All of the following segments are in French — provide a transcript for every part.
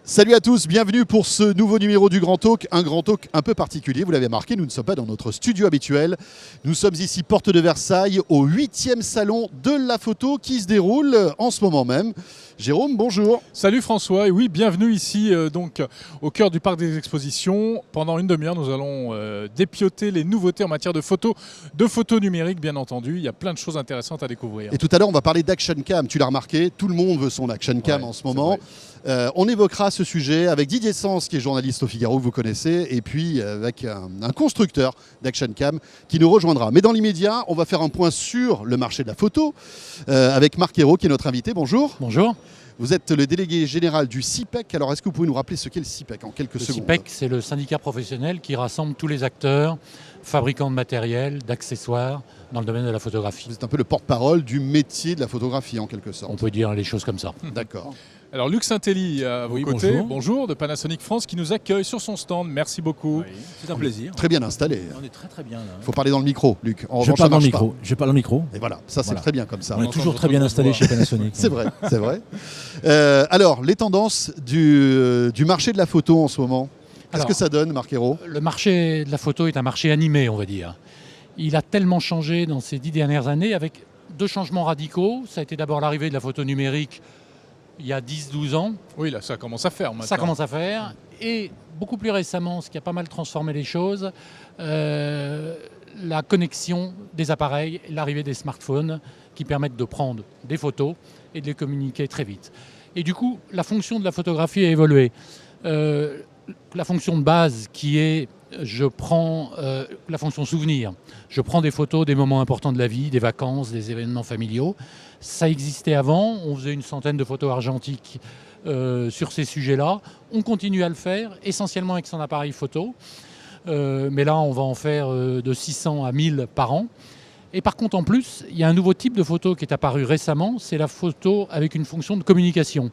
Salut à tous, bienvenue pour ce nouveau numéro du Grand Talk. Un Grand Talk un peu particulier, vous l'avez remarqué, nous ne sommes pas dans notre studio habituel. Nous sommes ici, porte de Versailles, au 8e salon de la photo qui se déroule en ce moment même. Jérôme, bonjour. Salut François, et oui, bienvenue ici donc au cœur du parc des expositions. Pendant une demi-heure, nous allons dépioter les nouveautés en matière de photos numériques, bien entendu. Il y a plein de choses intéressantes à découvrir. Et tout à l'heure, on va parler d'action cam. Tu l'as remarqué, tout le monde veut son action cam en ce moment. On évoquera ce sujet avec Didier Sens, qui est journaliste au Figaro, que vous connaissez, et puis avec un constructeur d'action cam qui nous rejoindra. Mais dans l'immédiat, on va faire un point sur le marché de la photo avec Marc Ayrault, qui est notre invité. Bonjour. Bonjour. Vous êtes le délégué général du CIPEC. Alors, est-ce que vous pouvez nous rappeler ce qu'est le CIPEC en quelques secondes ? Le CIPEC, c'est le syndicat professionnel qui rassemble tous les acteurs, fabricants de matériel, d'accessoires dans le domaine de la photographie. Vous êtes un peu le porte-parole du métier de la photographie, en quelque sorte. On peut dire les choses comme ça. D'accord. Alors Luc Saint-Élie à vos côtés, bonjour, de Panasonic France, qui nous accueille sur son stand. Merci beaucoup. Oui, c'est un plaisir. Très bien installé. On est très bien là. Il faut parler dans le micro, Luc. Je parle dans le micro. Je parle dans le micro. Et voilà, ça c'est très bien comme ça. On est toujours très bien installé chez Panasonic. C'est vrai, c'est vrai. Alors, les tendances du marché de la photo en ce moment, qu'est-ce que ça donne, Marc Ayrault ? Le marché de la photo est un marché animé, on va dire. Il a tellement changé dans ces 10 dernières années avec deux changements radicaux. Ça a été d'abord l'arrivée de la photo numérique il y a 10-12 ans. Oui, là, ça commence à faire maintenant. Ça commence à faire. Et beaucoup plus récemment, ce qui a pas mal transformé les choses, la connexion des appareils, l'arrivée des smartphones qui permettent de prendre des photos et de les communiquer très vite. Et du coup, la fonction de la photographie a évolué. La fonction de base qui est, je prends la fonction souvenir. Je prends des photos des moments importants de la vie, des vacances, des événements familiaux. Ça existait avant, on faisait une centaine de photos argentiques sur ces sujets-là. On continue à le faire, essentiellement avec son appareil photo. Mais là, on va en faire de 600 à 1000 par an. Et par contre, en plus, il y a un nouveau type de photo qui est apparu récemment, c'est la photo avec une fonction de communication.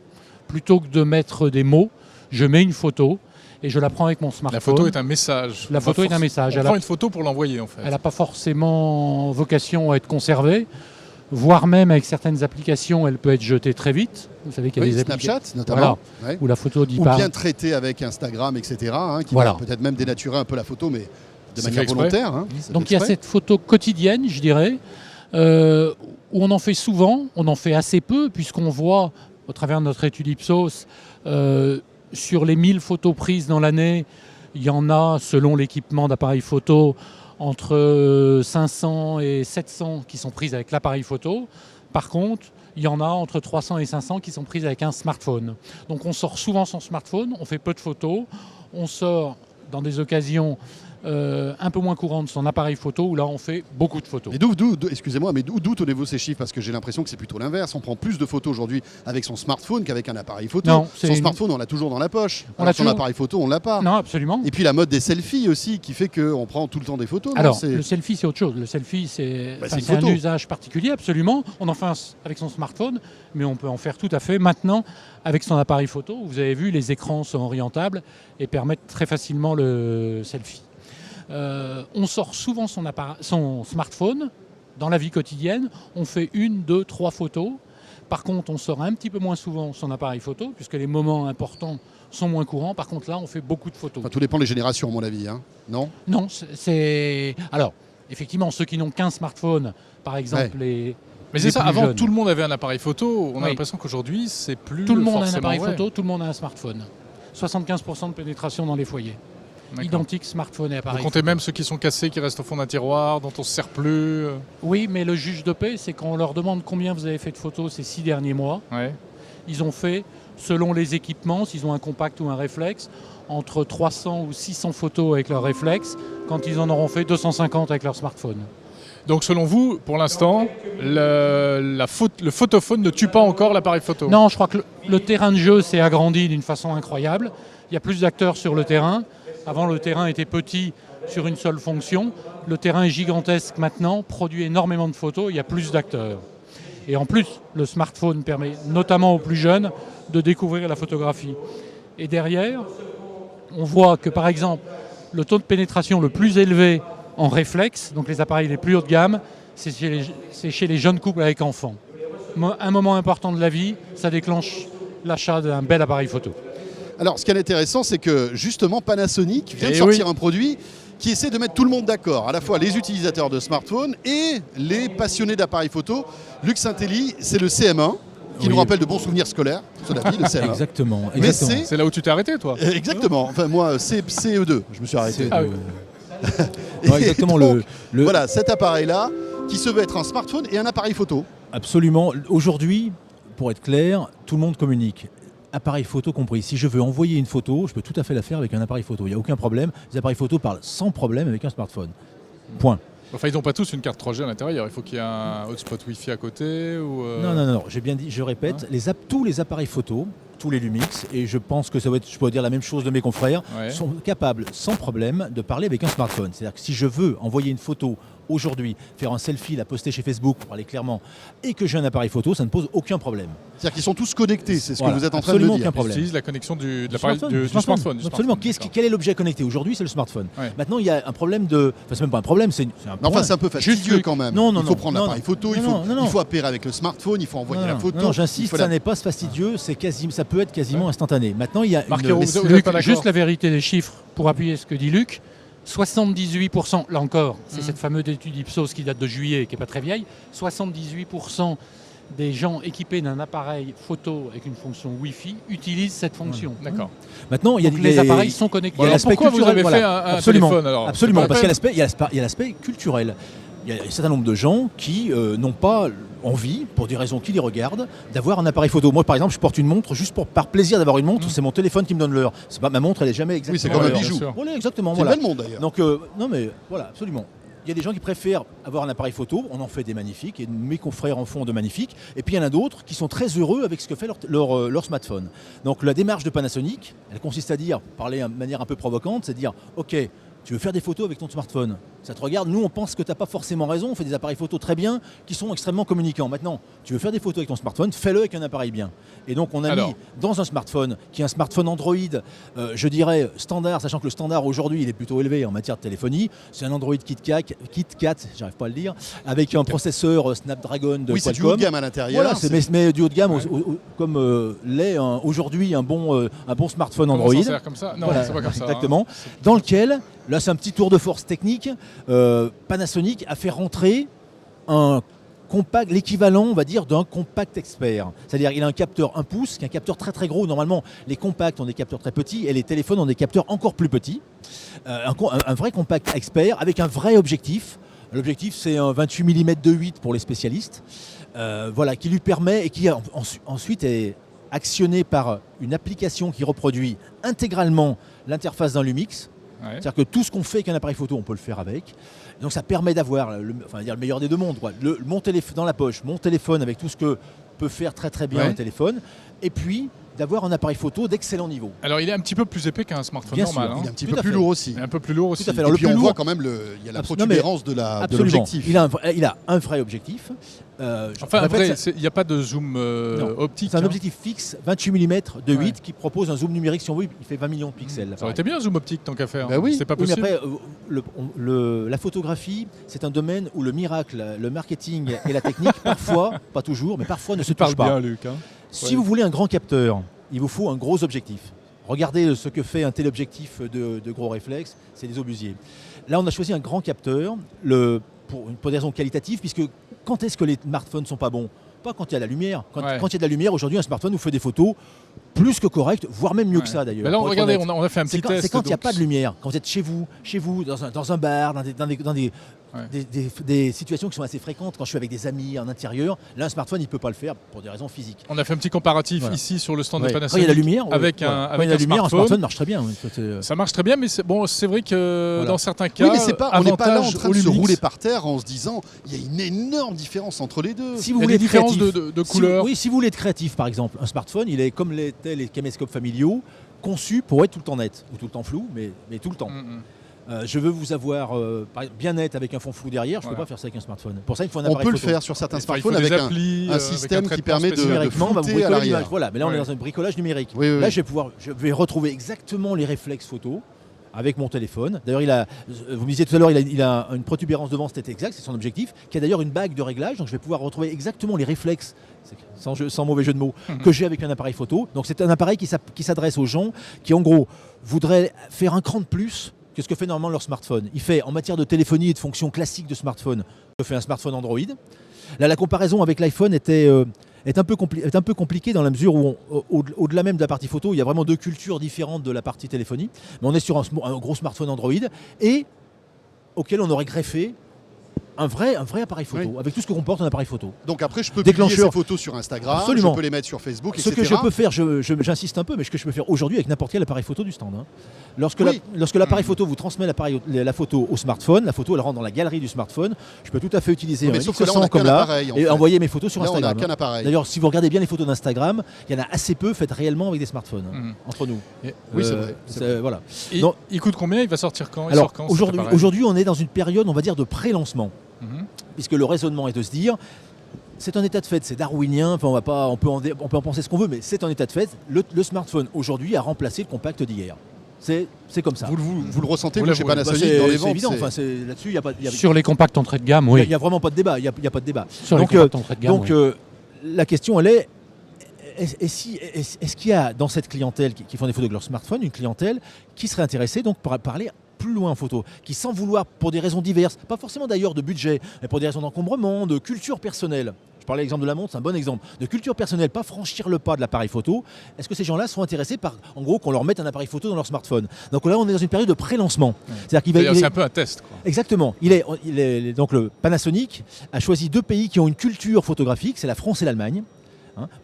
Plutôt que de mettre des mots, je mets une photo et je la prends avec mon smartphone. La photo est un message. La photo est un message. On prend une photo pour l'envoyer en fait. Elle n'a pas forcément vocation à être conservée, voire même avec certaines applications, elle peut être jetée très vite. Vous savez qu'il y a des Snapchat notamment, où la photo ou bien traitée avec Instagram, etc. Qui va peut-être même dénaturer un peu la photo, mais de manière volontaire. Donc il y a cette photo quotidienne, je dirais, où on en fait souvent, on en fait assez peu, puisqu'on voit, au travers de notre étude Ipsos, sur les 1000 photos prises dans l'année, il y en a, selon l'équipement d'appareil photo, entre 500 et 700 qui sont prises avec l'appareil photo. Par contre, il y en a entre 300 et 500 qui sont prises avec un smartphone. Donc on sort souvent son smartphone, on fait peu de photos, on sort dans des occasions un peu moins courantes son appareil photo, où là on fait beaucoup de photos. Et d'où tenez-vous ces chiffres ? Parce que j'ai l'impression que c'est plutôt l'inverse. On prend plus de photos aujourd'hui avec son smartphone qu'avec un appareil photo. Non, son smartphone, on l'a toujours dans la poche. Son appareil photo, on ne l'a pas. Non, absolument. Et puis la mode des selfies aussi, qui fait qu'on prend tout le temps des photos. Alors, le selfie, c'est autre chose. Le selfie, c'est un usage particulier, absolument. On en fait avec son smartphone, mais on peut en faire tout à fait maintenant avec son appareil photo. Vous avez vu, les écrans sont orientables et permettent très facilement le selfie. On sort souvent son smartphone dans la vie quotidienne. On fait 1, 2, 3 photos. Par contre, on sort un petit peu moins souvent son appareil photo, puisque les moments importants sont moins courants. Par contre, là, on fait beaucoup de photos. Tout dépend des générations, à mon avis, non ? Non, c'est... Alors, effectivement, ceux qui n'ont qu'un smartphone, par exemple, Mais c'est ça, avant tout le monde avait un appareil photo. On a l'impression qu'aujourd'hui, c'est plus tout le monde a un appareil photo, tout le monde a un smartphone. 75% de pénétration dans les foyers. Identique smartphone et appareil. Vous comptez même ceux qui sont cassés, qui restent au fond d'un tiroir, dont on ne se sert plus. Oui, mais le juge de paix, c'est quand on leur demande combien vous avez fait de photos ces 6 derniers mois. Ils ont fait, selon les équipements, s'ils ont un compact ou un réflexe, entre 300 ou 600 photos avec leur réflexe, quand ils en auront fait 250 avec leur smartphone. Donc selon vous, pour l'instant, le photophone ne tue pas encore l'appareil photo ? Non, je crois que le terrain de jeu s'est agrandi d'une façon incroyable. Il y a plus d'acteurs sur le terrain. Avant, le terrain était petit sur une seule fonction. Le terrain est gigantesque maintenant, produit énormément de photos, il y a plus d'acteurs. Et en plus, le smartphone permet notamment aux plus jeunes de découvrir la photographie. Et derrière, on voit que par exemple, le taux de pénétration le plus élevé en réflexe, donc les appareils les plus haut de gamme, c'est chez les jeunes couples avec enfants. Un moment important de la vie, ça déclenche l'achat d'un bel appareil photo. Alors, ce qui est intéressant, c'est que justement, Panasonic vient de sortir un produit qui essaie de mettre tout le monde d'accord, à la fois les utilisateurs de smartphones et les passionnés d'appareils photo. Lux Intelli, c'est le CM1, qui nous rappelle de bons souvenirs scolaires, cela dit, le CM1. Exactement. Mais c'est là où tu t'es arrêté, toi. Exactement. Enfin, moi, CE2, je me suis arrêté. Ah oui. Non, exactement. Donc, voilà, cet appareil-là, qui se veut être un smartphone et un appareil photo. Absolument. Aujourd'hui, pour être clair, tout le monde communique. Appareil photo compris. Si je veux envoyer une photo, je peux tout à fait la faire avec un appareil photo. Il n'y a aucun problème. Les appareils photo parlent sans problème avec un smartphone. Point. Enfin, ils n'ont pas tous une carte 3G à l'intérieur. Il faut qu'il y ait un hotspot Wi-Fi à côté ou Non. J'ai bien dit, je répète, tous les appareils photo, tous les Lumix, et je pense que je peux dire la même chose de mes confrères, sont capables sans problème de parler avec un smartphone. C'est-à-dire que si je veux envoyer une photo aujourd'hui, faire un selfie, la poster chez Facebook, pour parler clairement, et que j'ai un appareil photo, ça ne pose aucun problème. C'est-à-dire qu'ils sont tous connectés, c'est ce que vous êtes en train de absolument me dire. aucun problème. Ils utilisent la connexion du smartphone. Absolument. Quel est l'objet connecté aujourd'hui? C'est le smartphone. Maintenant, il y a un problème de... Enfin, c'est même pas un problème, c'est un enfin, c'est un peu fastidieux quand même. Il faut prendre l'appareil photo, il faut appairer avec le smartphone, il faut envoyer la photo. Non, j'insiste, ça n'est pas fastidieux, ça peut être quasiment instantané. Maintenant, il y a juste la vérité des chiffres pour appuyer ce que dit Luc. 78%, là encore, c'est cette fameuse étude Ipsos qui date de juillet, qui n'est pas très vieille, 78% des gens équipés d'un appareil photo avec une fonction Wi-Fi utilisent cette fonction. D'accord. Maintenant, il y a les appareils sont connectés. Alors pourquoi vous avez fait un téléphone alors? Absolument, parce qu'il y a l'aspect culturel. Il y a un certain nombre de gens qui n'ont pas envie, pour des raisons qui les regardent, d'avoir un appareil photo. Moi, par exemple, je porte une montre juste par plaisir d'avoir une montre. C'est mon téléphone qui me donne l'heure. C'est pas ma montre, elle est jamais exactement. Oui, c'est comme un bijou. Voilà, exactement. C'est le bel monde d'ailleurs. Donc, non mais voilà, absolument. Il y a des gens qui préfèrent avoir un appareil photo, on en fait des magnifiques, et mes confrères en font de magnifiques, et puis il y en a d'autres qui sont très heureux avec ce que fait leur smartphone. Donc la démarche de Panasonic, elle consiste à parler de manière un peu provocante, c'est dire, ok, tu veux faire des photos avec ton smartphone, ça te regarde, nous on pense que tu n'as pas forcément raison, on fait des appareils photo très bien, qui sont extrêmement communicants. Maintenant, tu veux faire des photos avec ton smartphone, fais-le avec un appareil bien. Et donc on a mis dans un smartphone, qui est un smartphone Android, je dirais standard, sachant que le standard aujourd'hui il est plutôt élevé en matière de téléphonie, c'est un Android KitKat, j'arrive pas à le dire, avec un processeur Snapdragon de Qualcomm. Oui, c'est du haut de gamme à l'intérieur. Voilà, mais du haut de gamme, comme l'est aujourd'hui un bon smartphone Android. Comment ça sert comme ça? Non, c'est pas comme ça. Exactement. Dans lequel, là c'est un petit tour de force technique, Panasonic a fait rentrer un compact, l'équivalent, on va dire, d'un compact expert. C'est-à-dire qu'il a un capteur 1 pouce, qui est un capteur très très gros. Normalement, les compacts ont des capteurs très petits et les téléphones ont des capteurs encore plus petits. Un vrai compact expert avec un vrai objectif. L'objectif, c'est un 28 mm 2.8 pour les spécialistes. Voilà, qui lui permet et qui ensuite est actionné par une application qui reproduit intégralement l'interface d'un Lumix. C'est-à-dire que tout ce qu'on fait avec un appareil photo, on peut le faire avec. Donc ça permet d'avoir le meilleur des deux mondes. Mon téléphone dans la poche, mon téléphone avec tout ce que peut faire très très bien un téléphone. Et puis d'avoir un appareil photo d'excellent niveau. Alors il est un petit peu plus épais qu'un smartphone normal. Il est un petit peu plus lourd aussi. Un peu plus lourd aussi. Tout à fait. Alors, et puis on voit quand même il y a la protubérance de l'objectif. Il a un vrai objectif. Il n'y a pas de zoom optique. C'est un objectif fixe, 28 mm de 8 qui propose un zoom numérique. Si on veut, il fait 20 millions de pixels. Ça aurait été bien un zoom optique tant qu'à faire. Bah oui. C'est pas possible. Mais après, la photographie, c'est un domaine où le miracle, le marketing et la technique, parfois, pas toujours, mais parfois ne se touchent pas. Bien, Luc, hein. Si vous voulez un grand capteur, il vous faut un gros objectif. Regardez ce que fait un téléobjectif de gros réflexe, c'est des obusiers. Là, on a choisi un grand capteur pour des raisons qualitatives, puisque quand est-ce que les smartphones ne sont pas bons? Pas quand il y a la lumière. Quand il y a de la lumière, aujourd'hui, un smartphone vous fait des photos plus que correctes, voire même mieux que ça d'ailleurs. Mais là, regardez, on a fait un petit test. C'est quand il n'y a pas de lumière, quand vous êtes chez vous, dans un bar, dans des situations qui sont assez fréquentes. Quand je suis avec des amis en intérieur, là, un smartphone, il ne peut pas le faire pour des raisons physiques. On a fait un petit comparatif ici sur le stand de Panasonic. Quand il y a la lumière, avec un smartphone marche très bien. Ça marche très bien, mais c'est vrai que dans certains cas, on n'est pas là en train de se rouler par terre en se disant il y a une énorme différence entre les deux. Si vous voulez des différences de couleurs. Si vous voulez être créatif, par exemple, un smartphone, il est comme l'étaient les caméscopes familiaux, conçu pour être tout le temps net, ou tout le temps flou, mais tout le temps. Je veux vous avoir bien net avec un fond flou derrière, je ne peux Voilà. pas faire ça avec un smartphone. Pour ça, il faut un On appareil peut le photo. faire sur certains Enfin, il faut smartphones des avec applis, un avec système qui traitement permet spécial. de Numériquement, on va vous flouter à bricoler l'image. l'arrière. Voilà, mais là on est Ouais. dans un bricolage numérique. Oui, oui, Là, oui. je vais retrouver exactement les réflexes photo avec mon téléphone. D'ailleurs, vous me disiez tout à l'heure, il a une protubérance devant, c'était exact, c'est son objectif, qui a d'ailleurs une bague de réglage, donc je vais pouvoir retrouver exactement les réflexes, sans mauvais jeu de mots, que j'ai avec un appareil photo. Donc c'est un appareil qui s'adresse aux gens qui, en gros, voudraient faire un cran de plus que ce que fait normalement leur smartphone. Il fait, en matière de téléphonie et de fonctions classiques de smartphone, que fait un smartphone Android. Là, la comparaison avec l'iPhone est un peu compliquée dans la mesure où, au-delà même de la partie photo, il y a vraiment deux cultures différentes de la partie téléphonie. Mais on est sur un gros smartphone Android et auquel on aurait greffé un vrai appareil photo, Oui. avec tout ce que comporte un appareil photo. Donc après, je peux publier Déclencheur. ces photos sur Instagram, Absolument. je peux les mettre sur Facebook, Ce etc. que je peux faire, j'insiste un peu, mais ce que je peux faire aujourd'hui avec n'importe quel appareil photo du stand. Lorsque Oui. l'appareil photo vous transmet la photo au smartphone, la photo elle rentre dans la galerie du smartphone, je peux tout à fait utiliser Mais un sauf que là, on X100 a comme qu'un là appareil, en et fait. envoyer mes photos sur Là, on n'a Instagram. qu'un appareil. D'ailleurs, si vous regardez bien les photos d'Instagram, il y en a assez peu faites réellement avec des smartphones, entre nous. Oui, c'est vrai. c'est vrai. Voilà. Et Non. il coûte combien? Il va sortir quand? Il Alors sort quand, cet appareil aujourd'hui, on est dans une période, on va dire, de pré-lancement, Mhm. puisque le raisonnement est de se dire. C'est un état de fait, c'est darwinien, enfin, on peut en penser ce qu'on veut, mais c'est un état de fait. Le smartphone aujourd'hui a remplacé le compact d'hier. C'est comme ça. Vous le ressentez, Vous vous, chez l'avouez. Panasonic, Bah, dans les c'est ventes évident, c'est- enfin, là-dessus, il n'y a pas de Sur les compacts entrée de gamme, il oui. y a vraiment pas de débat. Il y a pas de débat. Sur Donc, les compacts entrée de gamme, Donc oui. la question, elle est-ce qu'il y a dans cette clientèle qui font des photos avec leur smartphone, une clientèle qui serait intéressée donc pour parler plus loin en photo, qui sans vouloir, pour des raisons diverses, pas forcément d'ailleurs de budget, mais pour des raisons d'encombrement, de culture personnelle. Je parlais de l'exemple de la montre, c'est un bon exemple. De culture personnelle, pas franchir le pas de l'appareil photo. Est-ce que ces gens-là sont intéressés par, en gros, qu'on leur mette un appareil photo dans leur smartphone? Donc là, on est dans une période de pré-lancement. C'est-à-dire qu'il va. C'est-à-dire, c'est un peu un test, quoi. Exactement. Donc le Panasonic a choisi deux pays qui ont une culture photographique, c'est la France et l'Allemagne,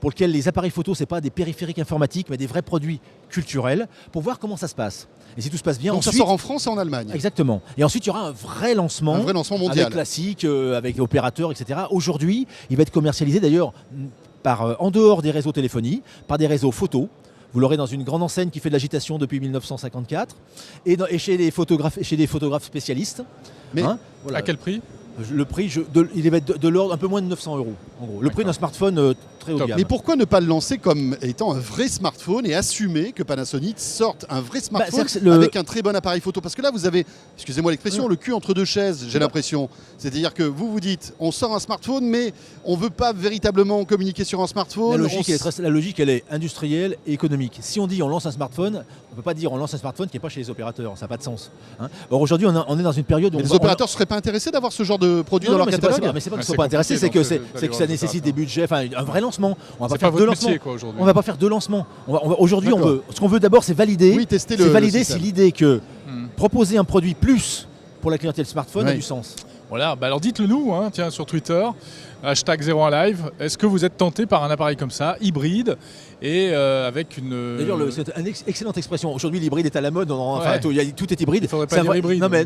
pour lequel les appareils photo, c'est pas des périphériques informatiques, mais des vrais produits culturels, pour voir comment ça se passe. Et si tout se passe bien, Donc ça ensuite, sort en France et en Allemagne. exactement. Et ensuite, il y aura un vrai lancement, mondial. avec classique, avec opérateurs, etc. Aujourd'hui, il va être commercialisé d'ailleurs en dehors des réseaux téléphonie, par des réseaux photo. Vous l'aurez dans une grande enseigne qui fait de l'agitation depuis 1954 et chez des photographes spécialistes. Mais Voilà. À quel prix? Le prix, il va être de l'ordre un peu moins de 900 €, en gros. Le prix d'un smartphone très haut de Top. gamme. Mais pourquoi ne pas le lancer comme étant un vrai smartphone et assumer que Panasonic sorte un vrai smartphone c'est-à-dire que avec un très bon appareil photo? Parce que là, vous avez, excusez-moi l'expression, le cul entre deux chaises, j'ai l'impression. C'est-à-dire que vous dites, on sort un smartphone, mais on ne veut pas véritablement communiquer sur un smartphone. La logique, elle est industrielle et économique. Si on dit on lance un smartphone, on ne peut pas dire on lance un smartphone qui n'est pas chez les opérateurs. Ça n'a pas de sens. Or aujourd'hui, on est dans une période où Mais les opérateurs ne seraient pas intéressés d'avoir ce genre de produit dans leur mais c'est catalogue? mais c'est pas qu'ils Ah, ne sont c'est pas intéressés, c'est compliqué, que, donc, c'est que ça nécessite des budgets, enfin un vrai lancement. On va C'est pas faire pas deux votre lancements. métier, quoi, aujourd'hui. On va pas faire deux lancements. Aujourd'hui, D'accord. ce qu'on veut d'abord, c'est valider. Oui, tester C'est le valider système. si l'idée que Hmm. proposer un produit plus pour la clientèle smartphone a Oui. du sens. Voilà, bah alors dites-le nous, tiens, sur Twitter, hashtag 01live. Est-ce que vous êtes tenté par un appareil comme ça, hybride, et avec une... D'ailleurs, c'est une excellente expression. Aujourd'hui, l'hybride est à la mode. Enfin, Ouais. tout est hybride. Il faudrait pas C'est un dire vrai- hybride. Non, mais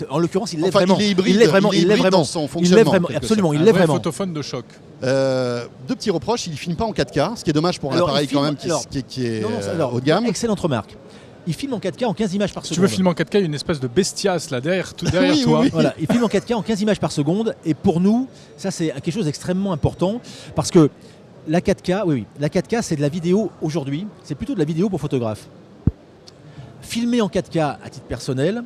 en l'occurrence, il l'est Enfin, vraiment. il est hybride, Il l'est vraiment. il est Il l'est hybride vraiment. dans son Il l'est fonctionnement, vraiment. en quelque Absolument, il un l'est vrai vraiment. photophone de choc. Deux petits reproches, il ne filme pas en 4K, ce qui est dommage pour un Alors, appareil il filme- quand même qui alors, est Non, alors, haut de gamme. excellente remarque. Il filme en 4K en 15 images par Si seconde. tu veux filmer en 4K, il y a une espèce de bestiace là derrière, Oui, toi. oui. Voilà, il filme en 4K en 15 images par seconde. Et pour nous, ça c'est quelque chose d'extrêmement important parce que la 4K, la 4K c'est de la vidéo aujourd'hui, c'est plutôt de la vidéo pour photographe. Filmer en 4K à titre personnel,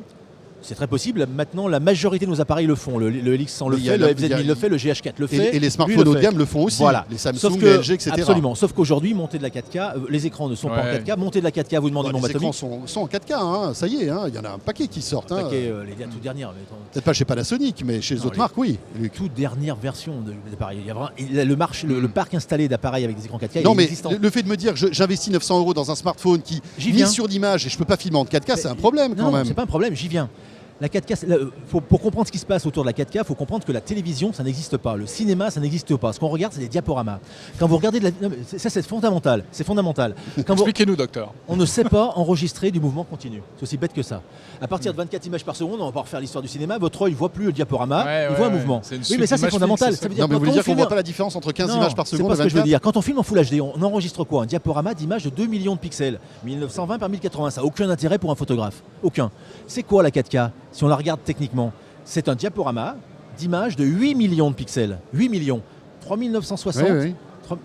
c'est très possible. Maintenant, la majorité de nos appareils le font. Le LX100 le Il y a fait, la- le il y a- FZ1000 le fait, le GH4 le fait. Et les lui, smartphones le haut de fait. gamme le font aussi. Voilà. Les Samsung, Sauf que, les LG, etc. absolument. Sauf qu'aujourd'hui, monter de la 4K, les écrans ne sont pas en Ouais. 4K. Monter de la 4K, vous demandez Bon, mon les écrans atomique. sont en 4K, ça y est, il y en a un paquet qui sortent. Attaquer, les toutes dernières. Peut-être pas chez Panasonic, mais chez les Non, autres les- marques, oui. Toute dernière version d'appareil. Il y a vraiment, le parc installé d'appareils avec des écrans 4K Non, il est mais existant. le fait de me dire j'investis 900 € dans un smartphone qui J'y mise viens. sur l'image et je peux pas filmer en 4K, c'est un problème Non, quand non, même. c'est pas un problème, j'y viens. La 4K, pour comprendre ce qui se passe autour de la 4K, il faut comprendre que la télévision, ça n'existe pas. Le cinéma, ça n'existe pas. Ce qu'on regarde, c'est des diaporamas. Quand vous regardez non, mais ça, c'est fondamental. C'est fondamental. Expliquez-nous, docteur. On ne sait pas enregistrer du mouvement continu. C'est aussi bête que ça. À partir de 24 images par seconde, on va pas refaire l'histoire du cinéma. Votre œil ne voit plus le diaporama, il voit un mouvement. Oui, mais ça, c'est fondamental. Fixe, ça veut dire Non, mais vous voulez quand dire qu'on on voit filme- pas la différence entre 15 Non, images par c'est seconde pas et ce que je veux 24? dire. Quand on filme en Full HD, on enregistre quoi? Un diaporama d'images de 2 millions de pixels. 1920 par 1080. Ça n'a aucun intérêt pour un photographe. Aucun. C'est quoi la 4K si on la regarde techniquement? C'est un diaporama d'images de 8 millions de pixels. 8 millions. 3960.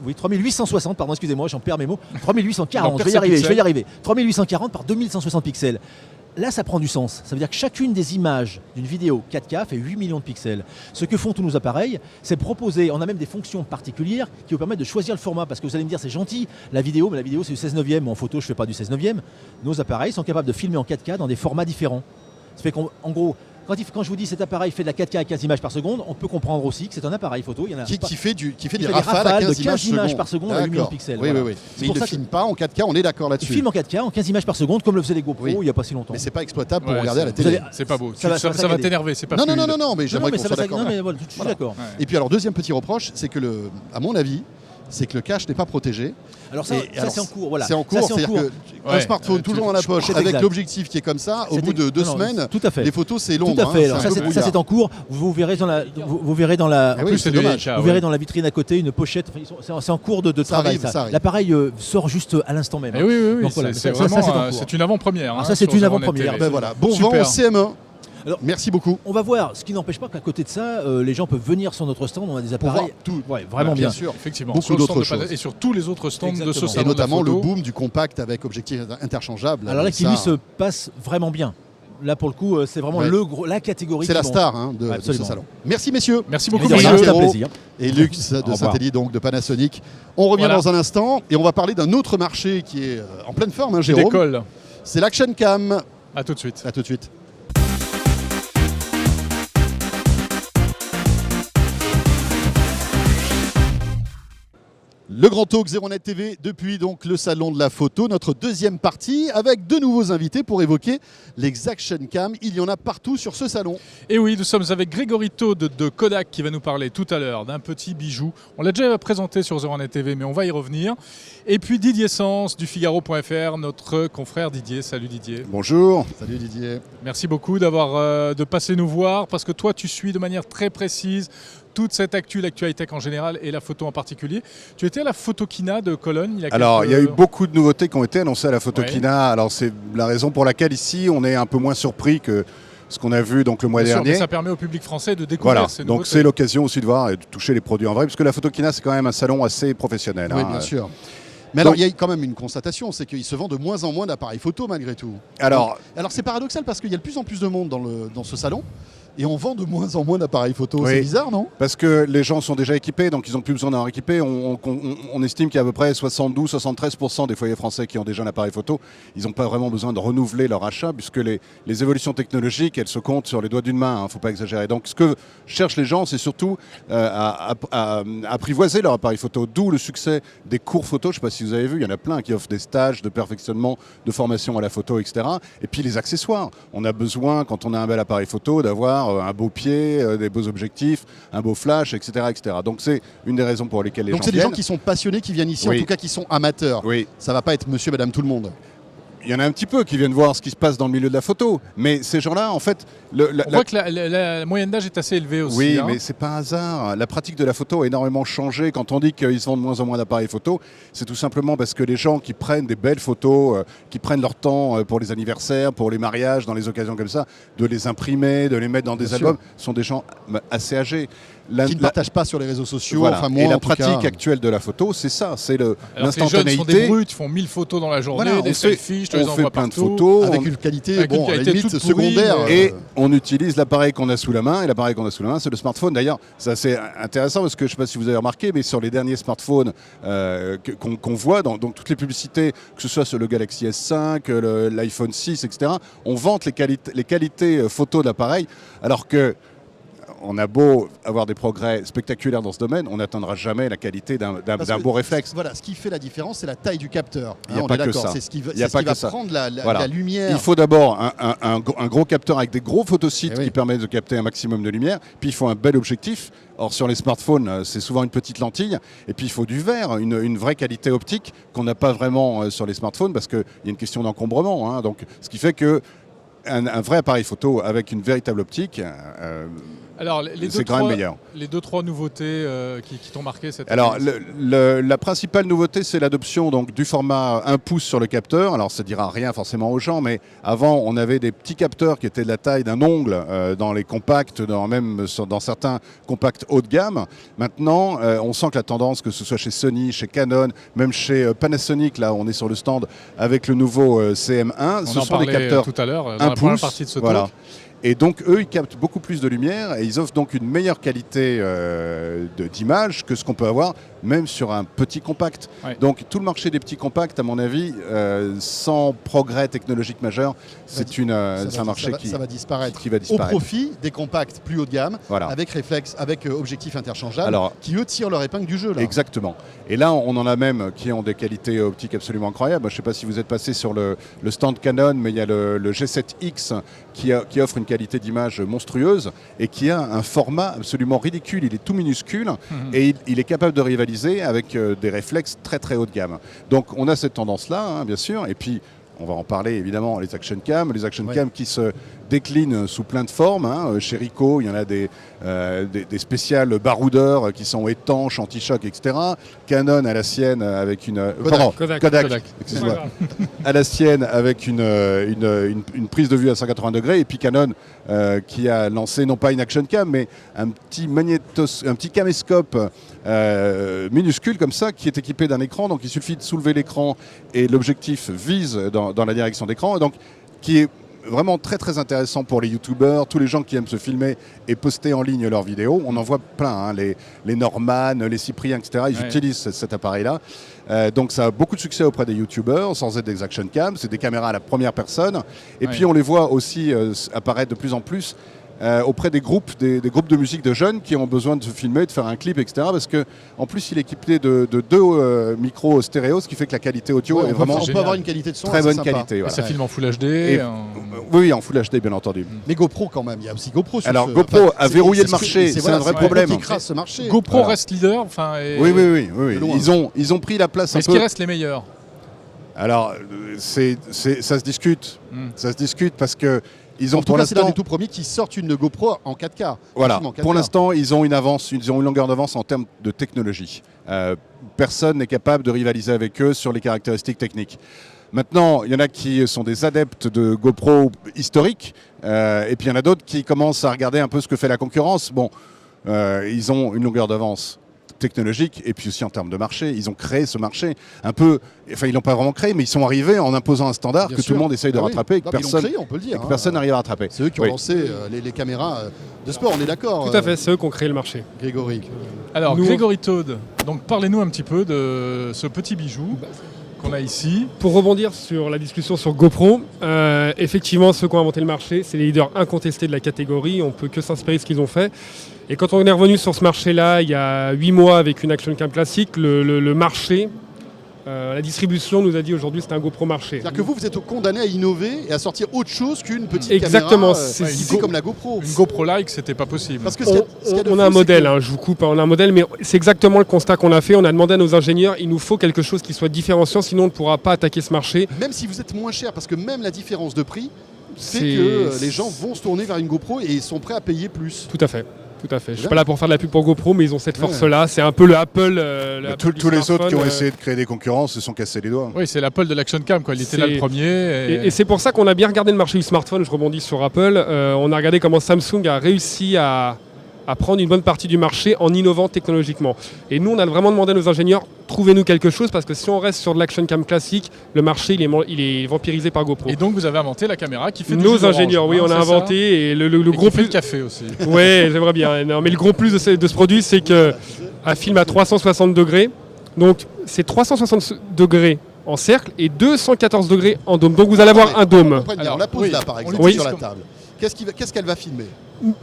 Oui, 3860, pardon, excusez-moi, j'en perds mes mots. 3840, je vais y arriver. 3840 par 2160 pixels. Là, ça prend du sens. Ça veut dire que chacune des images d'une vidéo 4K fait 8 millions de pixels. Ce que font tous nos appareils, c'est proposer, on a même des fonctions particulières qui vous permettent de choisir le format. Parce que vous allez me dire, c'est gentil, la vidéo, mais la vidéo c'est du 16 neuvième. En photo, je ne fais pas du 16 neuvième. Nos appareils sont capables de filmer en 4K dans des formats différents. Ça fait qu'en gros, quand je vous dis cet appareil fait de la 4K à 15 images par seconde, on peut comprendre aussi que c'est un appareil photo. Il y en a Qui fait des des rafales à 15 de 15 images par seconde à 8 millions de pixels. Oui, Voilà. oui, oui. C'est Mais il pour ne ça que- filme pas en 4K, on est d'accord Il là-dessus. filme en 4K en 15 images par seconde, comme le faisaient les GoPro Oui. il n'y a pas si longtemps. Mais c'est pas exploitable pour Ouais, regarder à la c'est- télé. C'est pas beau. Ça va Ça va saccader. t'énerver, c'est pas Non, non, fluide. non, non, mais j'aimerais qu'on soit d'accord. Non, mais voilà, je suis Voilà. d'accord. Ouais. Et puis alors, deuxième petit reproche, c'est que, à mon avis, c'est que le cache n'est pas protégé. Alors ça, Et alors, c'est en cours. Voilà. C'est en cours, Ça, c'est-à-dire qu'un Ouais. smartphone toujours dans la poche, c'est avec exact. l'objectif qui est comme ça, au C'est bout de 2 non, semaines, tout à fait. les photos c'est long. Tout à fait. Alors c'est un peu ça, brouillard. c'est en cours. Vous verrez dans la, vous verrez dans la, Ah oui, c'est du dommage. DHA, vous verrez dans la vitrine à côté une pochette. Enfin, c'est en cours de Ça travail. arrive, ça arrive. L'appareil sort juste à l'instant même. Eh oui, oui, oui. Donc voilà, C'est ça, vraiment, c'est en cours. c'est une avant-première. Alors hein, ça, c'est sur une Zéro avant-première. Net Ben TV. voilà, bon Super. vent au CM1. Alors- Merci beaucoup. On va voir. Ce qui n'empêche pas qu'à côté de ça, les gens peuvent venir sur notre stand. On a des Pour voir appareils. tout. Ouais, vraiment Bien bien. sûr. Effectivement. Beaucoup Sur le stand d'autres de Panasonic choses. Et sur tous les autres stands de ce Exactement. salon Et notamment de la le photo. boom du compact avec objectif interchangeable. Alors là, Ça, Kimi se passe vraiment bien. Là, pour le coup, c'est vraiment Ouais. la catégorie. c'est qui la monte. star de ce Absolument. salon. Merci messieurs. Merci beaucoup, Mais de rien, monsieur. c'est un Pierrot. plaisir. Et Lux Au de revoir. Saint-Élie, donc de Panasonic. On revient Voilà. dans un instant et on va parler d'un autre marché qui est en pleine forme, hein, Qui Jérôme. décolle. C'est l'Action Cam. À tout de suite. A tout de suite. Le Grand Talk Zéro Net TV depuis donc le salon de la photo, notre deuxième partie avec de nouveaux invités pour évoquer les Action Cam. Il y en a partout sur ce salon. Et oui, nous sommes avec Grégory Taud de Kodak qui va nous parler tout à l'heure d'un petit bijou. On l'a déjà présenté sur Zéro Net TV, mais on va y revenir. Et puis Didier Sens du Figaro.fr, notre confrère Didier. Salut Didier. Bonjour. Salut Didier. Merci beaucoup de passer nous voir parce que toi, tu suis de manière très précise toute cette l'actualité en général et la photo en particulier. Tu étais à la Photokina de Cologne il y a Alors, quelques- il y a eu beaucoup de nouveautés qui ont été annoncées à la Ouais. Photokina. Alors, c'est la raison pour laquelle ici, on est un peu moins surpris que ce qu'on a vu donc le mois Bien sûr, mais dernier. ça permet au public français de découvrir Voilà, ces donc nouveautés. c'est l'occasion aussi de voir et de toucher les produits en vrai, parce que la Photokina, c'est quand même un salon assez professionnel. Oui, hein. bien sûr. Mais alors, il y a quand même une constatation, c'est qu'il se vend de moins en moins d'appareils photo malgré tout. Alors, Alors c'est paradoxal parce qu'il y a de plus en plus de monde dans ce salon et on vend de moins en moins d'appareils photo. Oui. C'est bizarre, non? parce que les gens sont déjà équipés, donc ils n'ont plus besoin d'en équiper. On estime qu'il y a à peu près 72-73% des foyers français qui ont déjà un appareil photo. Ils n'ont pas vraiment besoin de renouveler leur achat, puisque les évolutions technologiques, elles se comptent sur les doigts d'une main, il ne faut pas exagérer. Donc ce que cherchent les gens, c'est surtout à apprivoiser leur appareil photo, d'où le succès des cours photo. Je ne sais pas si vous avez vu, il y en a plein qui offrent des stages de perfectionnement, de formation à la photo, etc. Et puis les accessoires. On a besoin, quand on a un bel appareil photo, d'avoir un beau pied, des beaux objectifs, un beau flash, etc. etc. Donc c'est une des raisons pour lesquelles les Donc gens c'est des gens viennent. qui sont passionnés, qui viennent ici, Oui. en tout cas qui sont amateurs. Oui, Ça va pas être monsieur, madame, tout le monde. il y en a un petit peu qui viennent voir ce qui se passe dans le milieu de la photo. Mais ces gens-là, en fait... On voit que la moyenne d'âge est assez élevée aussi. Oui, hein. mais c'est pas un hasard. La pratique de la photo a énormément changé. Quand on dit qu'ils se vendent de moins en moins d'appareils photo, c'est tout simplement parce que les gens qui prennent des belles photos, qui prennent leur temps pour les anniversaires, pour les mariages, dans les occasions comme ça, de les imprimer, de les mettre dans des Bien albums, sont des gens assez âgés. Qui ne partagent pas sur les réseaux sociaux. Voilà. Enfin, moi, Et la en tout pratique cas. actuelle de la photo, c'est ça, c'est Alors que les jeunes sont l'instantanéité. des brutes, ils font 1000 photos dans la journée, Voilà, des on fait- selfies, je te les on fait envoie plein de partout. photos. Avec on- une qualité, Avec une bon, à la qualité limite, toute pourrie, secondaire. mais- Et on utilise l'appareil qu'on a sous la main, et l'appareil qu'on a sous la main, c'est le smartphone. D'ailleurs, c'est assez intéressant parce que je ne sais pas si vous avez remarqué, mais sur les derniers smartphones qu'on voit dans toutes les publicités, que ce soit sur le Galaxy S5, l'iPhone 6, etc., on vante les qualités photo de l'appareil, alors que on a beau avoir des progrès spectaculaires dans ce domaine, on n'atteindra jamais la qualité d'un beau réflexe. Voilà, ce qui fait la différence, c'est la taille du capteur. Il n'y a on pas est que d'accord, ça. c'est ce qui va, Il y a c'est ce qui pas va que ça. prendre la Voilà. lumière. Il faut d'abord un gros capteur avec des gros photosites Eh oui. qui permettent de capter un maximum de lumière. Puis il faut un bel objectif. Or sur les smartphones, c'est souvent une petite lentille. Et puis il faut du verre, une vraie qualité optique qu'on n'a pas vraiment sur les smartphones parce qu'il y a une question d'encombrement. Hein. Donc, ce qui fait que un vrai appareil photo avec une véritable optique, Alors, c'est quand même meilleur. Les 2-3 nouveautés qui t'ont marqué cette Alors, année. la principale nouveauté, c'est l'adoption donc, du format 1 pouce sur le capteur. Alors, ça ne dira rien forcément aux gens, mais avant, on avait des petits capteurs qui étaient de la taille d'un ongle dans les compacts, dans certains compacts haut de gamme. Maintenant, on sent que la tendance, que ce soit chez Sony, chez Canon, même chez Panasonic, là, on est sur le stand avec le nouveau CM1. On Ce en sont des parlait capteurs tout à l'heure dans 1 la première pouce. partie de ce Voilà. talk. Et donc, eux, ils captent beaucoup plus de lumière et ils offrent donc une meilleure qualité d'image que ce qu'on peut avoir même sur un petit compact. Ouais. Donc, tout le marché des petits compacts, à mon avis, sans progrès technologique majeur, c'est un marché ça va disparaître. qui va Au disparaître. profit des compacts plus haut de gamme, Voilà. avec réflexe, avec objectifs interchangeables, Alors, qui eux tirent leur épingle du jeu. Là. Exactement. Et là, on en a même qui ont des qualités optiques absolument incroyables. Je ne sais pas si vous êtes passé sur le stand Canon, mais il y a le G7X qui offre une qualité d'image monstrueuse et qui a un format absolument ridicule. Il est tout minuscule et il est capable de rivaliser avec des réflexes très très haut de gamme. Donc on a cette tendance-là, hein, bien sûr. Et puis, on va en parler évidemment, les action cam qui se déclinent sous plein de formes. Hein. Chez Ricoh, il y en a des spéciales baroudeurs qui sont étanches, anti-choc, etc. Canon à la sienne avec une... Kodak. Excuse-moi. À la sienne avec une prise de vue à 180 degrés. Et puis Canon qui a lancé non pas une action cam, mais un petit caméscope minuscule comme ça qui est équipé d'un écran. Donc il suffit de soulever l'écran et l'objectif vise dans la direction d'écran. Donc qui est vraiment très très intéressant pour les youtubeurs, tous les gens qui aiment se filmer et poster en ligne leurs vidéos. On en voit plein, hein, les Norman, les Cyprien, etc. Ils utilisent cet appareil-là. Donc ça a beaucoup de succès auprès des youtubeurs, sans être des action cam. C'est des caméras à la première personne. Et puis on les voit aussi apparaître de plus en plus auprès des groupes de musique de jeunes qui ont besoin de se filmer, de faire un clip, etc. Parce qu'en plus, il est équipé de deux micros stéréo, ce qui fait que la qualité audio est vraiment on peut avoir une qualité de son très assez bonne sympa. qualité. Et Voilà. ça filme en Full HD. Oui, en Full HD, bien entendu. Mais GoPro quand même, il y a aussi GoPro. Alors, GoPro a verrouillé le marché, c'est un vrai problème. GoPro qui crasse ce marché. GoPro Voilà. reste leader. Oui. De loin. Ils ont pris la place un Est-ce peu. qu'ils restent les meilleurs? Alors, ça se discute. Ça se discute parce que ils ont En tout pour cas, c'est l'un l'instant. des tout premiers qui sortent une GoPro en 4K. Voilà. En 4K. Pour l'instant, ils ont une avance, ils ont une longueur d'avance en termes de technologie. Personne n'est capable de rivaliser avec eux sur les caractéristiques techniques. Maintenant, il y en a qui sont des adeptes de GoPro historiques, et puis il y en a d'autres qui commencent à regarder un peu ce que fait la concurrence. Bon, ils ont une longueur d'avance technologique et puis aussi en termes de marché. Ils ont créé ce marché un peu, enfin ils l'ont pas vraiment créé, mais ils sont arrivés en imposant un standard Bien que sûr. tout le monde essaye de Ah oui. rattraper et que Non, mais ils l'ont personne créé, on peut le dire, hein. n'arrive à rattraper. C'est eux qui ont Oui. lancé les caméras de sport, on est d'accord. Tout à fait, c'est eux qui ont créé le marché. Grégory. Alors, Nous, Grégory Toad, donc parlez-nous un petit peu de ce petit bijou qu'on a ici. Pour rebondir sur la discussion sur GoPro, effectivement, ceux qui ont inventé le marché, c'est les leaders incontestés de la catégorie. On ne peut que s'inspirer de ce qu'ils ont fait. Et quand on est revenu sur ce marché-là, il y a 8 mois avec une action cam classique, le marché, la distribution nous a dit aujourd'hui c'est un GoPro marché. C'est-à-dire que vous êtes condamné à innover et à sortir autre chose qu'une petite Exactement, caméra c'est équipée comme la GoPro. Une GoPro-like, c'était pas possible. Parce que ce qu'il y a de On fou, a un c'est modèle, que- hein, je vous coupe, on a un modèle, mais c'est exactement le constat qu'on a fait. On a demandé à nos ingénieurs, il nous faut quelque chose qui soit différenciant, sinon on ne pourra pas attaquer ce marché. Même si vous êtes moins cher, parce que même la différence de prix fait C'est- que les gens vont se tourner vers une GoPro et ils sont prêts à payer plus. Tout à fait. Tout à fait. Je bien. suis pas là pour faire de la pub pour GoPro, mais ils ont cette force-là. C'est un peu le Apple. Mais tous les autres qui ont essayé de créer des concurrents se sont cassés les doigts. Oui, c'est l'Apple de l'action cam, quoi. Il était là le premier. Et c'est pour ça qu'on a bien regardé le marché du smartphone. Je rebondis sur Apple. On a regardé comment Samsung a réussi à prendre une bonne partie du marché en innovant technologiquement. Et nous, on a vraiment demandé à nos ingénieurs, trouvez-nous quelque chose, parce que si on reste sur de l'action cam classique, le marché il est vampirisé par GoPro. Et donc vous avez inventé la caméra qui fait du Nos jus d'orange, ingénieurs, oui, hein, on a c'est ça inventé et le Et gros qui fait plus. le café aussi. Ouais, j'aimerais bien. Non, mais le gros plus de ce produit, c'est que un film à 360 degrés. Donc, c'est 360 degrés en cercle et 214 degrés en dôme. Donc, vous allez avoir un dôme. On la pose oui, là, par on exemple, l'utilise sur la comme- table. Qu'est-ce qu'elle va filmer?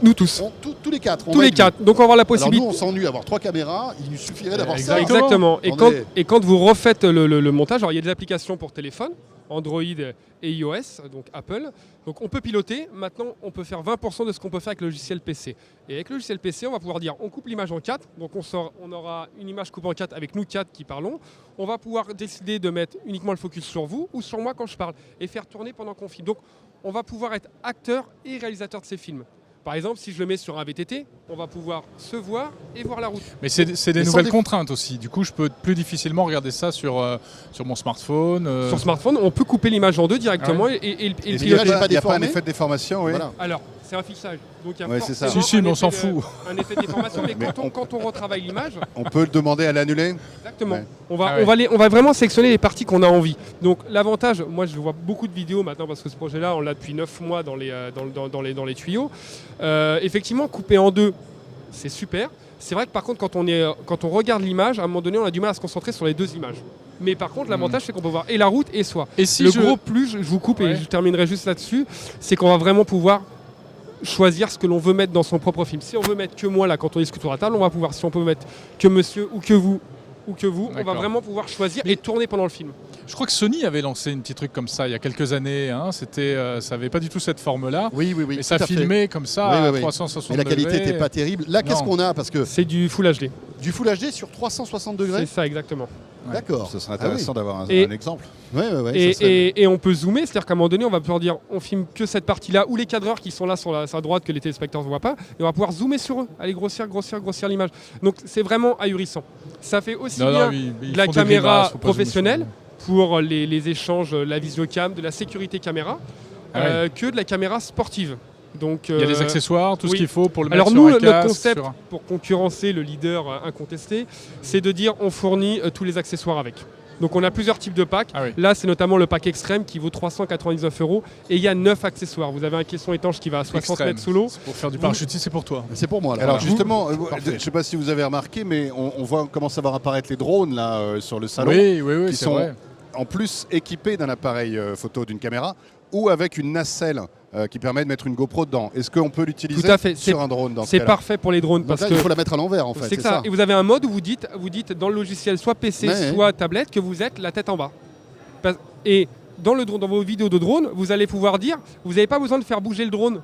Nous tous. Tous les 4. Tous les 4. Donc on va avoir la Alors possibilité. nous, on s'ennuie d'avoir 3 caméras. Il nous suffirait d'avoir ça. Exactement. Et On est- et quand vous refaites le montage, alors il y a des applications pour téléphone, Android et iOS, donc Apple. Donc on peut piloter. Maintenant, on peut faire 20% de ce qu'on peut faire avec le logiciel PC. Et avec le logiciel PC, on va pouvoir dire on coupe l'image en 4. Donc on aura une image coupée en 4 avec nous 4 qui parlons. On va pouvoir décider de mettre uniquement le focus sur vous ou sur moi quand je parle et faire tourner pendant qu'on filme. Donc on va pouvoir être acteur et réalisateur de ces films. Par exemple, si je le mets sur un VTT, on va pouvoir se voir et voir la route. Mais c'est des Mais sans nouvelles des- contraintes aussi. Du coup, je peux plus difficilement regarder ça sur mon smartphone. Sur smartphone, on peut couper l'image en deux directement Ah et Et le l'image piloter. n'est pas Il n'y a pas un déformée. effet de déformation, oui. Voilà. Alors, c'est un fixage. Donc il y a Ouais, c'est ça. forcément Si, mais un on s'en effet de- fout. un effet de déformation, mais, Mais quand on retravaille l'image, On peut le demander à l'annuler. exactement, Ouais. on va, Ah ouais. on va vraiment sélectionner les parties qu'on a envie. Donc l'avantage, moi je vois beaucoup de vidéos maintenant parce que ce projet-là, on l'a depuis 9 mois dans les tuyaux. Effectivement, couper en deux, c'est super. C'est vrai que par contre, quand on regarde l'image, à un moment donné, on a du mal à se concentrer sur les deux images. Mais par contre, l'avantage, c'est qu'on peut voir et la route et soi. Et si Le je- gros plus, je vous coupe Ouais. et je terminerai juste là-dessus, c'est qu'on va vraiment pouvoir choisir ce que l'on veut mettre dans son propre film. Si on veut mettre que moi là quand on discute autour de la table, on va pouvoir. Si on peut mettre que monsieur ou que vous, on va D'accord. vraiment pouvoir choisir et tourner pendant le film. Je crois que Sony avait lancé un petit truc comme ça il y a quelques années. Hein. Ça avait pas du tout cette forme-là. Oui, oui, oui. Mais ça tout à fait. filmait comme ça Oui, à oui, oui. 360 Mais la qualité degrés. n'était pas terrible. Là, qu'est-ce Non. qu'on a? Parce que C'est du Full HD. du Full HD sur 360 C'est degrés. ça exactement. D'accord. Ce serait Ah oui. intéressant d'avoir Et- un exemple. Ouais, ouais, ouais, Et, ça serait- et on peut zoomer, c'est-à-dire qu'à un moment donné, on va pouvoir dire on filme que cette partie-là, ou les cadreurs qui sont là sur sa droite que les téléspectateurs ne voient pas, et on va pouvoir zoomer sur eux, aller grossir l'image. Donc c'est vraiment ahurissant. Ça fait aussi Non, bien non, ils de la font des caméra grimaces, faut pas zoomer professionnelle sur pour les échanges, la visiocam, de la sécurité caméra, Ah ouais. que de la caméra sportive. Donc, Il y a des accessoires, tout oui. ce qu'il faut pour le Alors mettre nous, sur un notre casque, concept, sur un- pour concurrencer le leader incontesté, c'est de dire on fournit tous les accessoires avec. Donc on a plusieurs types de packs. Ah oui. Là, c'est notamment le pack extrême qui vaut 399 € et il y a 9 accessoires. Vous avez un caisson étanche qui va à 60 Extrême. mètres sous l'eau. C'est pour faire du parachutisme, c'est pour toi. C'est pour moi là. Alors Voilà. justement, Parfait. je ne sais pas si vous avez remarqué, mais on voit commence à voir apparaître les drones là sur le salon, Oui, oui, oui, qui c'est sont vrai. en plus équipés d'un appareil photo, d'une caméra, ou avec une nacelle qui permet de mettre une GoPro dedans. Est-ce qu'on peut l'utiliser Tout à fait. sur un drone dans ce C'est cas-là? parfait pour les drones Donc parce là, que il faut la mettre à l'envers en fait. c'est que ça. Et vous avez un mode où vous dites dans le logiciel soit PC, Ouais. soit tablette que vous êtes la tête en bas. Et dans vos vidéos de drone, vous allez pouvoir dire, vous n'avez pas besoin de faire bouger le drone.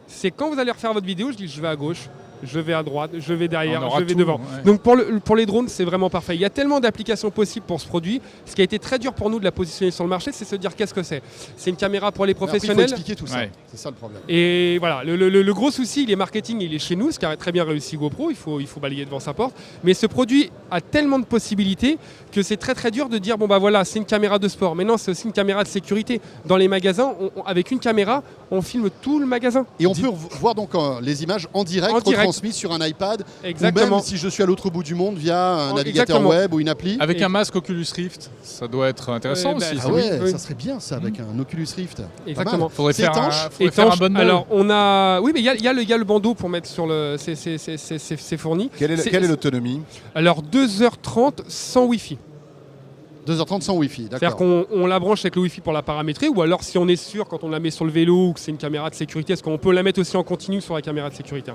C'est quand vous allez refaire votre vidéo, je dis je vais à gauche, je vais à droite, je vais derrière, On aura je vais tout, devant. ouais. Donc pour les drones, c'est vraiment parfait. Il y a tellement d'applications possibles pour ce produit. Ce qui a été très dur pour nous de la positionner sur le marché, c'est se dire qu'est-ce que c'est. C'est une caméra pour les Après, il faut professionnels. expliquer tout ça. Ouais. C'est ça le problème. Et voilà, le gros souci, il est marketing, il est chez nous, ce qui a très bien réussi GoPro, il faut balayer devant sa porte. Mais ce produit a tellement de possibilités que c'est très très dur de dire, bon bah voilà, c'est une caméra de sport. Mais non, c'est aussi une caméra de sécurité. Dans les magasins, avec une caméra, on filme tout le magasin. Et on peut voir donc les images en direct, En direct. retransmises sur un iPad, Exactement. ou même si je suis à l'autre bout du monde via un navigateur Exactement. web ou une appli. Avec Et- un masque Oculus Rift, ça doit être intéressant bah, aussi. Ah ça. ouais, oui. ça serait bien ça avec un Oculus Rift. Exactement. Faudrait C'est faire étanche faudrait faire un Étanche. bundle. Alors on a, oui, mais il y a le bandeau pour mettre sur le, c'est fourni. Quelle est l'autonomie? Alors 2h30 sans Wi-Fi. 2h30 sans Wi-Fi, C'est-à-dire d'accord. qu'on la branche avec le Wi-Fi pour la paramétrer, ou alors si on est sûr quand on la met sur le vélo ou que c'est une caméra de sécurité, est-ce qu'on peut la mettre aussi en continu sur la caméra de sécurité.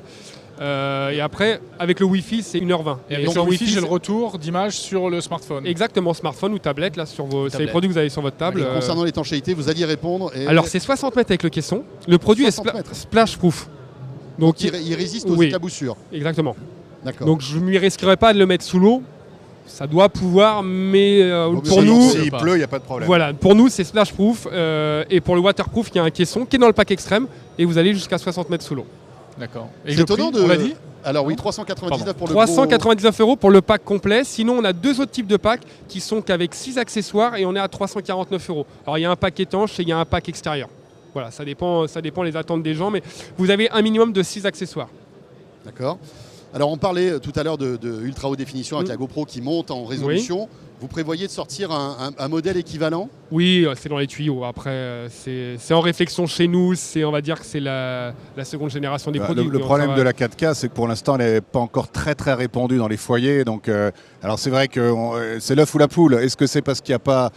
Et après, avec le Wi-Fi, c'est 1h20. Et avec sans le Wi-Fi, j'ai le c'est- retour d'image sur le smartphone. Exactement, smartphone ou tablette, là, sur c'est les Tablette. produits que vous avez sur votre table. Et concernant l'étanchéité, vous alliez répondre. Et Alors c'est 60 mètres avec le caisson. Le produit est 60 mètres. splash proof. Donc, il résiste aux oui. éclaboussures. exactement. D'accord. Donc je ne lui risquerai pas de le mettre sous l'eau. Ça doit pouvoir, mais Bon, pour mais nous, S'il pleut, il n'y a pas de problème. voilà, pour nous c'est splash proof. Et pour le waterproof, il y a un caisson qui est dans le pack extrême et vous allez jusqu'à 60 mètres sous l'eau. D'accord. Et C'est le étonnant prix, de. on l'a dit Alors oui, 399 pour le 399 € pour le pack complet. Sinon, on a deux autres types de packs qui sont qu'avec 6 accessoires et on est à 349 €. Alors il y a un pack étanche et il y a un pack extérieur. Voilà, ça dépend les attentes des gens, mais vous avez un minimum de 6 accessoires. D'accord. Alors on parlait tout à l'heure de ultra haute définition avec Mm. la GoPro qui monte en résolution. Vous prévoyez de sortir un modèle équivalent? Oui, c'est dans les tuyaux. Après, c'est en réflexion chez nous. On va dire que c'est la seconde génération des produits. Le problème de la 4K, c'est que pour l'instant, elle n'est pas encore très très répandue dans les foyers. Donc, alors c'est vrai que c'est l'œuf ou la poule. Est-ce que c'est parce qu'il n'y a pas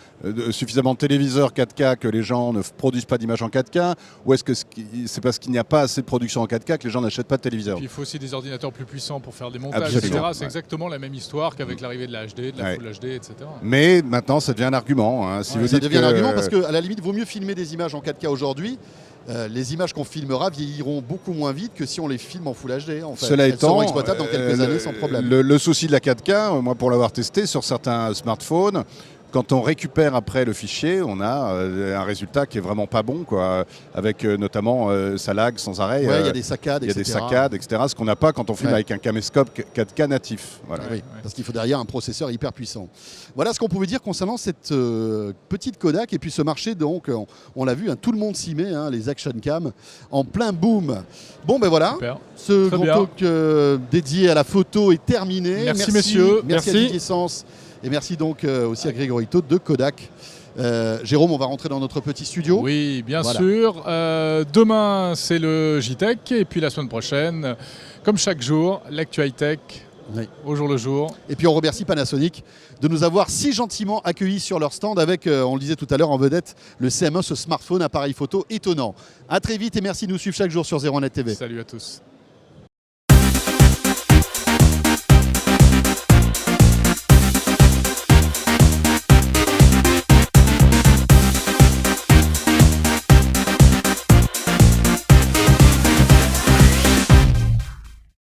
suffisamment de téléviseurs 4K que les gens ne produisent pas d'images en 4K, ou est-ce que c'est parce qu'il n'y a pas assez de production en 4K que les gens n'achètent pas de téléviseurs? Puis il faut aussi des ordinateurs plus puissants pour faire des montages, Absolument, etc. C'est exactement la même histoire qu'avec l'arrivée de la HD, de la Full HD, etc. Mais maintenant, ça devient un argument. Hein. Si vous Ça dites devient un que- argument parce qu'à la limite, il vaut mieux filmer des images en 4K aujourd'hui. Les images qu'on filmera vieilliront beaucoup moins vite que si on les filme en Full HD. En fait. Cela Elles seront étant, exploitables dans quelques années sans problème. Le souci de la 4K, moi pour l'avoir testé sur certains smartphones, quand on récupère après le fichier, on a un résultat qui est vraiment pas bon, quoi, avec notamment ça lag sans arrêt. Ouais, il y a des saccades, il y a des etc. saccades, etc. Ce qu'on n'a pas quand on filme Ouais. avec un caméscope 4K natif. Voilà. Oui, parce qu'il faut derrière un processeur hyper puissant. Voilà ce qu'on pouvait dire concernant cette petite Kodak et puis ce marché. Donc, on l'a vu, hein, tout le monde s'y met, hein, les action cam en plein boom. Bon, ben voilà, Super. ce Très grand bien. talk dédié à la photo est terminé. Merci, messieurs. Merci à Merci. Didier Sens et merci donc aussi à Grégory Taute de Kodak. Jérôme, on va rentrer dans notre petit studio. Oui, bien Voilà. sûr. Demain, c'est le JTech. Et puis la semaine prochaine, comme chaque jour, l'actu high-tech, Oui. au jour le jour. Et puis on remercie Panasonic de nous avoir si gentiment accueillis sur leur stand avec, on le disait tout à l'heure en vedette, le CM1, ce smartphone, appareil photo étonnant. A très vite et merci de nous suivre chaque jour sur 01net TV. Salut à tous.